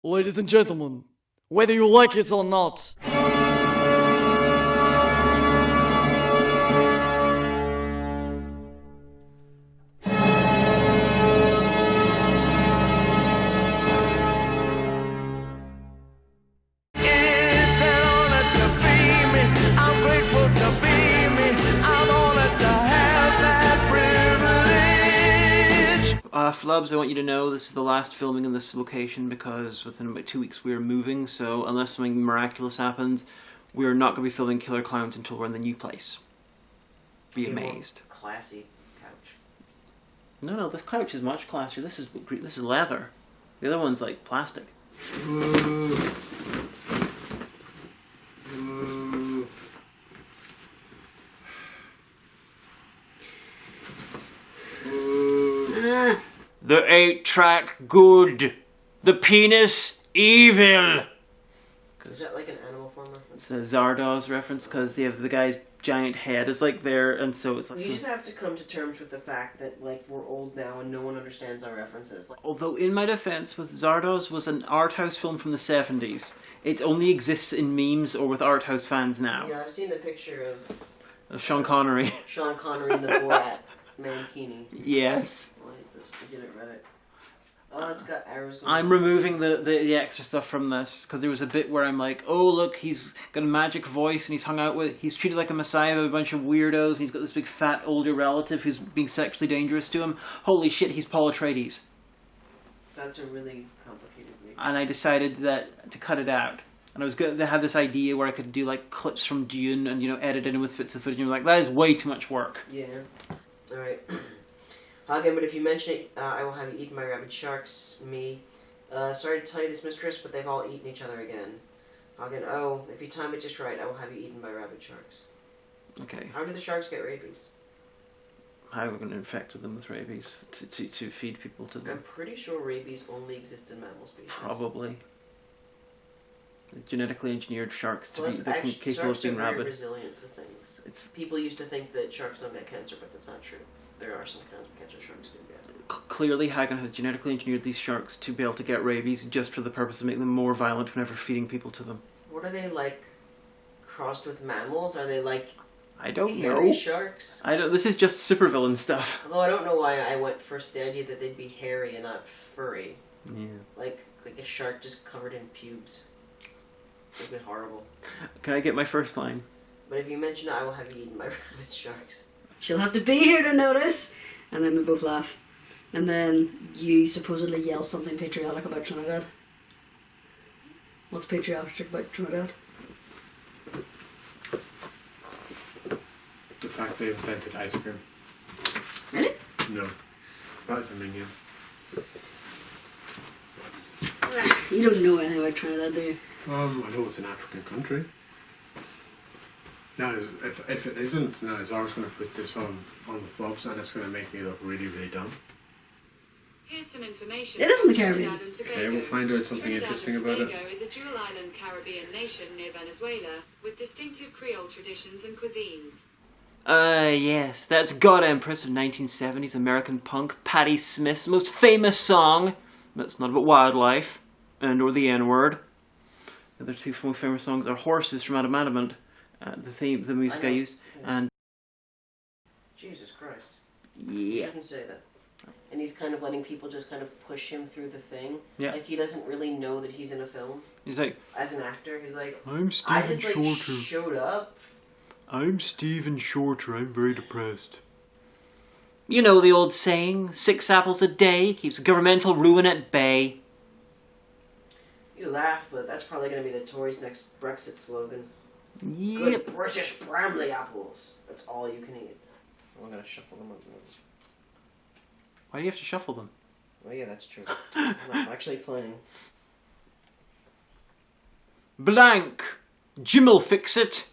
Ladies and gentlemen, whether you like it or not. Flubs, I want you to know this is the last filming in this location because within about 2 weeks we are moving, so unless something miraculous happens, we're not going to be filming Killer Clowns until we're in the new place. Be amazed. Classy couch. No, this couch is much classier. This is leather. The other one's like plastic. The 8-track good. The penis evil. Is that like an Animal Farm reference? It's a Zardoz reference because they have the guy's giant head is like there, and so it's like. We just have to come to terms with the fact that like we're old now and no one understands our references. Although, in my defense, with Zardoz was an art house film from the 70s. It only exists in memes or with art house fans now. Yeah, I've seen the picture of Sean Connery. Sean Connery in the Borat mankini. Yes. What is this? We did it Reddit. Oh, it's got arrows going. I'm removing the extra stuff from this because there was a bit where I'm like, oh look, he's got a magic voice and he's treated like a messiah by a bunch of weirdos and he's got this big fat older relative who's being sexually dangerous to him. Holy shit, he's Paul Atreides. That's a really complicated make. And I decided that to cut it out. And I had this idea where I could do like clips from Dune and edit it in with bits of footage. And you're like, that is way too much work. Yeah. All right. Hagen, but if you mention it, I will have you eaten by rabid sharks. Me. Sorry to tell you this, mistress, but they've all eaten each other again. Hagen, oh, if you time it just right, I will have you eaten by rabid sharks. Okay. How do the sharks get rabies? How are we going to infect them with rabies to feed people to them? I'm pretty sure rabies only exist in mammal species. Probably. It's genetically engineered sharks to Plus, be capable of being rabid. Sharks are very resilient to things. People used to think that sharks don't get cancer, but that's not true. There are some kinds of cancer sharks do get. Clearly, Hagen has genetically engineered these sharks to be able to get rabies just for the purpose of making them more violent whenever feeding people to them. What are they like? Crossed with mammals? Are they like? I don't hairy know. Sharks? I don't. This is just supervillain stuff. Although I don't know why I went first the idea that they'd be hairy and not furry. Yeah. Like a shark just covered in pubes. It would be horrible. Can I get my first line? But if you mention it, I will have you eaten by rabid sharks. She'll have to be here to notice. And then we both laugh. And then you supposedly yell something patriotic about Trinidad. What's patriotic about Trinidad? The fact they invented ice cream. Really? No. That's a minion. You don't know anything about Trinidad, do you? I know it's an African country. Now, if it isn't, now Zara's going to put this on the Flubs and it's going to make me look really, really dumb. Here's some information. It is in the Caribbean. Okay, we'll find out something interesting about it. Trinidad and Tobago is a dual-island Caribbean nation near Venezuela with distinctive Creole traditions and cuisines. Yes, that's God Empress of 1970s American punk, Patti Smith's most famous song. That's not about wildlife, and or the N-word. The other two most famous songs are Horses from Adam Adamant, the music I used, and... Jesus Christ. Yeah. You shouldn't say that. And he's kind of letting people just kind of push him through the thing. Yeah. Like he doesn't really know that he's in a film. He's like... As an actor, he's like... I'm Stephen I just like Shorter. showed up. I'm Stephen Shorter, I'm very depressed. You know the old saying, 6 apples a day keeps governmental ruin at bay. You laugh, but that's probably going to be the Tories' next Brexit slogan. Yep. Good British Bramley apples. That's all you can eat. I'm going to shuffle them up. Why do you have to shuffle them? Oh yeah, that's true. I'm not actually playing. Blank. Jim'll fix it.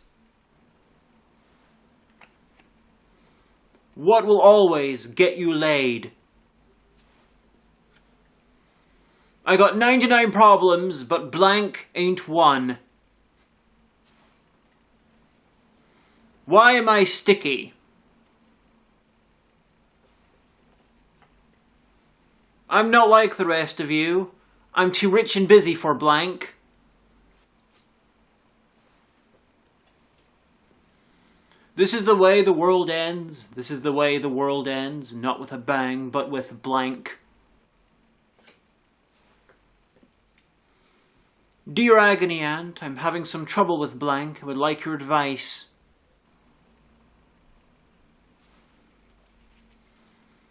What will always get you laid? I got 99 problems, but blank ain't one. Why am I sticky? I'm not like the rest of you. I'm too rich and busy for blank. This is the way the world ends. This is the way the world ends. Not with a bang, but with blank. Dear Agony Aunt, I'm having some trouble with blank. I would like your advice.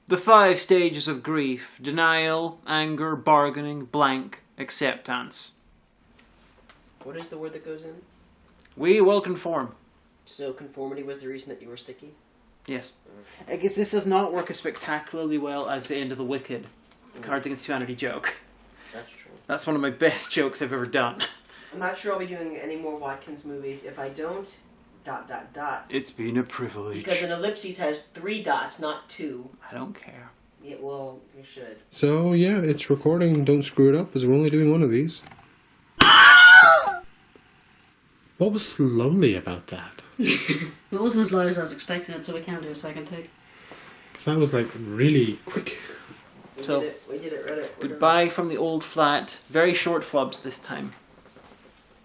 The 5 stages of grief: denial, anger, bargaining, blank, acceptance. What is the word that goes in? We will conform. So conformity was the reason that you were sticky? Yes. I guess this does not work as spectacularly well as the end of the Wicked Cards Against Humanity joke. That's true. That's one of my best jokes I've ever done. I'm not sure I'll be doing any more Watkins movies. If I don't, ... It's been a privilege. Because an ellipses has 3 dots, not 2. I don't care. Yeah, well, you should. So yeah, it's recording. Don't screw it up, because we're only doing one of these. What was slowly about that? It wasn't as loud as I was expecting it, so we can't do a second take. Because that was like really quick. We So, did it, Reddit. We're Goodbye from the old flat. Very short flubs this time.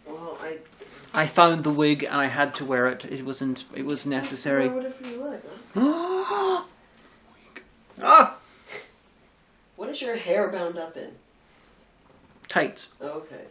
done. Well, I found the wig and I had to wear it. It was necessary. Whatever you like, huh? Ah! What is your hair bound up in? Tights. Oh, okay.